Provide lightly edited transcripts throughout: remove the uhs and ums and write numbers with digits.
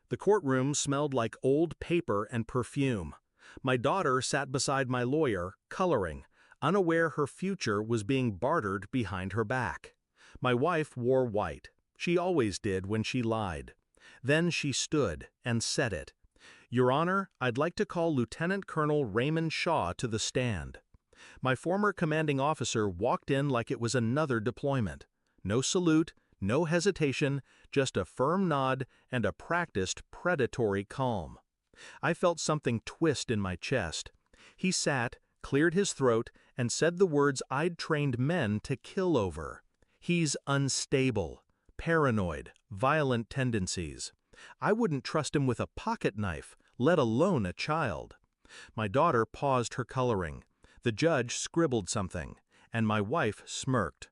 The courtroom smelled like old paper and perfume. My daughter sat beside my lawyer, coloring, unaware her future was being bartered behind her back. My wife wore white. She always did when she lied. Then she stood and said it. "Your Honor, I'd like to call Lieutenant Colonel Raymond Shaw to the stand." My former commanding officer walked in like it was another deployment. No salute, no hesitation, just a firm nod and a practiced predatory calm. I felt something twist in my chest. He sat, cleared his throat, and said the words I'd trained men to kill over. "He's unstable, paranoid, violent tendencies. I wouldn't trust him with a pocket knife, let alone a child." My daughter paused her coloring. The judge scribbled something, and my wife smirked.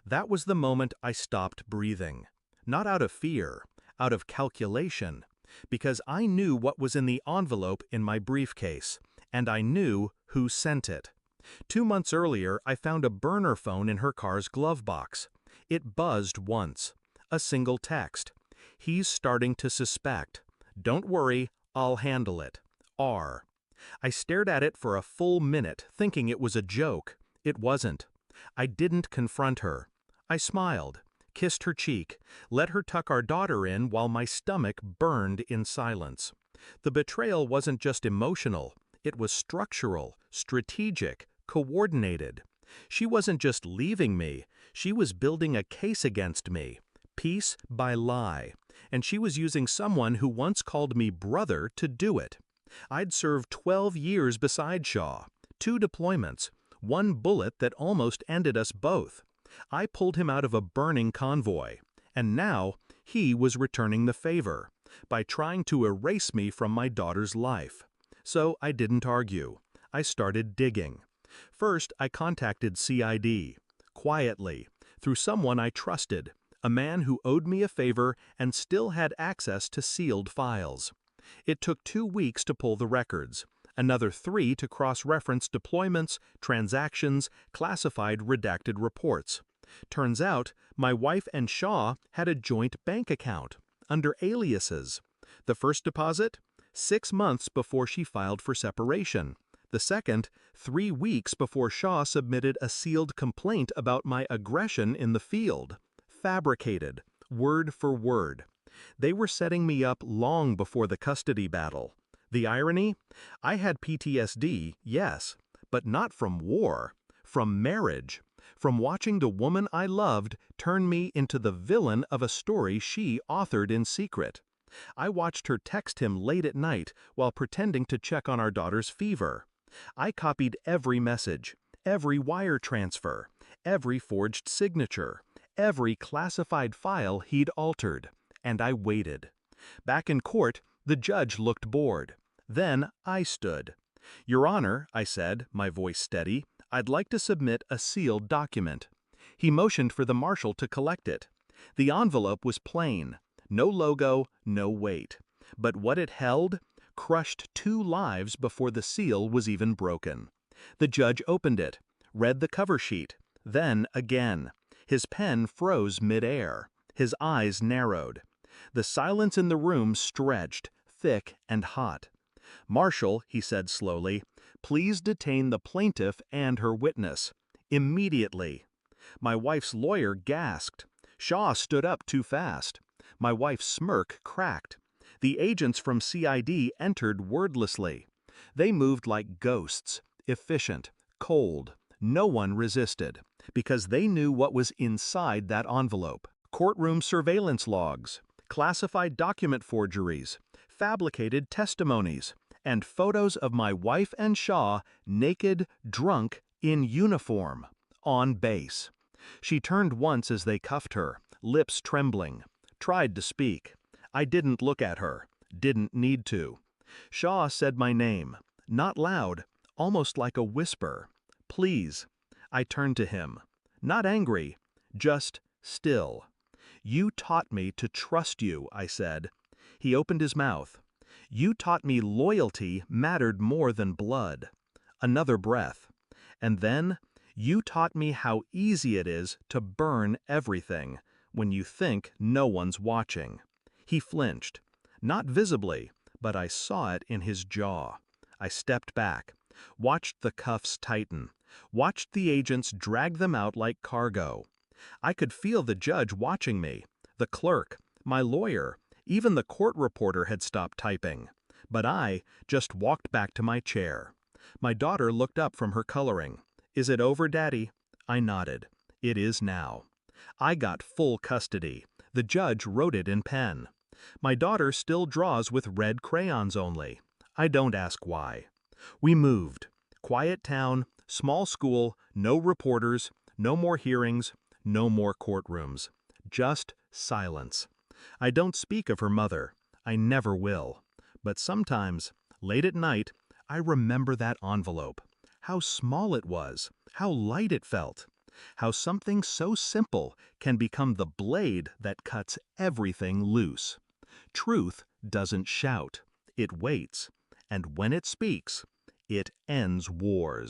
That was the moment I stopped breathing. Not out of fear, out of calculation, because I knew what was in the envelope in my briefcase, and I knew who sent it. 2 months earlier, I found a burner phone in her car's glove box. It buzzed once. A single text. "He's starting to suspect. Don't worry, I'll handle it. R." I stared at it for a full minute, thinking it was a joke. It wasn't. I didn't confront her. I smiled, kissed her cheek, let her tuck our daughter in while my stomach burned in silence. The betrayal wasn't just emotional. It was structural, strategic, coordinated. She wasn't just leaving me. She was building a case against me, piece by lie. And she was using someone who once called me brother to do it. I'd served 12 years beside Shaw, 2 deployments, 1 bullet that almost ended us both. I pulled him out of a burning convoy, and now he was returning the favor by trying to erase me from my daughter's life. So I didn't argue. I started digging. First, I contacted CID, quietly, through someone I trusted, a man who owed me a favor and still had access to sealed files. It took 2 weeks to pull the records, another 3 to cross-reference deployments, transactions, classified redacted reports. Turns out, my wife and Shaw had a joint bank account, under aliases. The first deposit? 6 months before she filed for separation. The second, 3 weeks before Shaw submitted a sealed complaint about my aggression in the field. Fabricated, word for word. They were setting me up long before the custody battle. The irony? I had PTSD, yes, but not from war, from marriage, from watching the woman I loved turn me into the villain of a story she authored in secret. I watched her text him late at night while pretending to check on our daughter's fever. I copied every message, every wire transfer, every forged signature, every classified file he'd altered. And I waited. Back in court, the judge looked bored. Then I stood. "Your Honor," I said, my voice steady, "I'd like to submit a sealed document." He motioned for the marshal to collect it. The envelope was plain. No logo, no weight. But what it held crushed 2 lives before the seal was even broken. The judge opened it, read the cover sheet, then again. His pen froze mid-air. His eyes narrowed. The silence in the room stretched, thick and hot. "Marshal," he said slowly, "please detain the plaintiff and her witness. Immediately." My wife's lawyer gasped. Shaw stood up too fast. My wife's smirk cracked. The agents from CID entered wordlessly. They moved like ghosts, efficient, cold. No one resisted, because they knew what was inside that envelope. Courtroom surveillance logs, classified document forgeries, fabricated testimonies, and photos of my wife and Shaw naked, drunk, in uniform, on base. She turned once as they cuffed her, lips trembling, tried to speak. I didn't look at her, didn't need to. Shaw said my name, not loud, almost like a whisper. "Please." I turned to him, not angry, just still. "You taught me to trust you," I said. He opened his mouth. "You taught me loyalty mattered more than blood." Another breath. And then, "You taught me how easy it is to burn everything when you think no one's watching." He flinched. Not visibly, but I saw it in his jaw. I stepped back, watched the cuffs tighten, watched the agents drag them out like cargo. I could feel the judge watching me, the clerk, my lawyer, even the court reporter had stopped typing. But I just walked back to my chair. My daughter looked up from her coloring. "Is it over, Daddy?" I nodded. "It is now." I got full custody. The judge wrote it in pen. My daughter still draws with red crayons only. I don't ask why. We moved. Quiet town, small school, no reporters, no more hearings, no more courtrooms. Just silence. I don't speak of her mother. I never will. But sometimes, late at night, I remember that envelope. How small it was, how light it felt. How something so simple can become the blade that cuts everything loose. Truth doesn't shout, it waits, and when it speaks, it ends wars.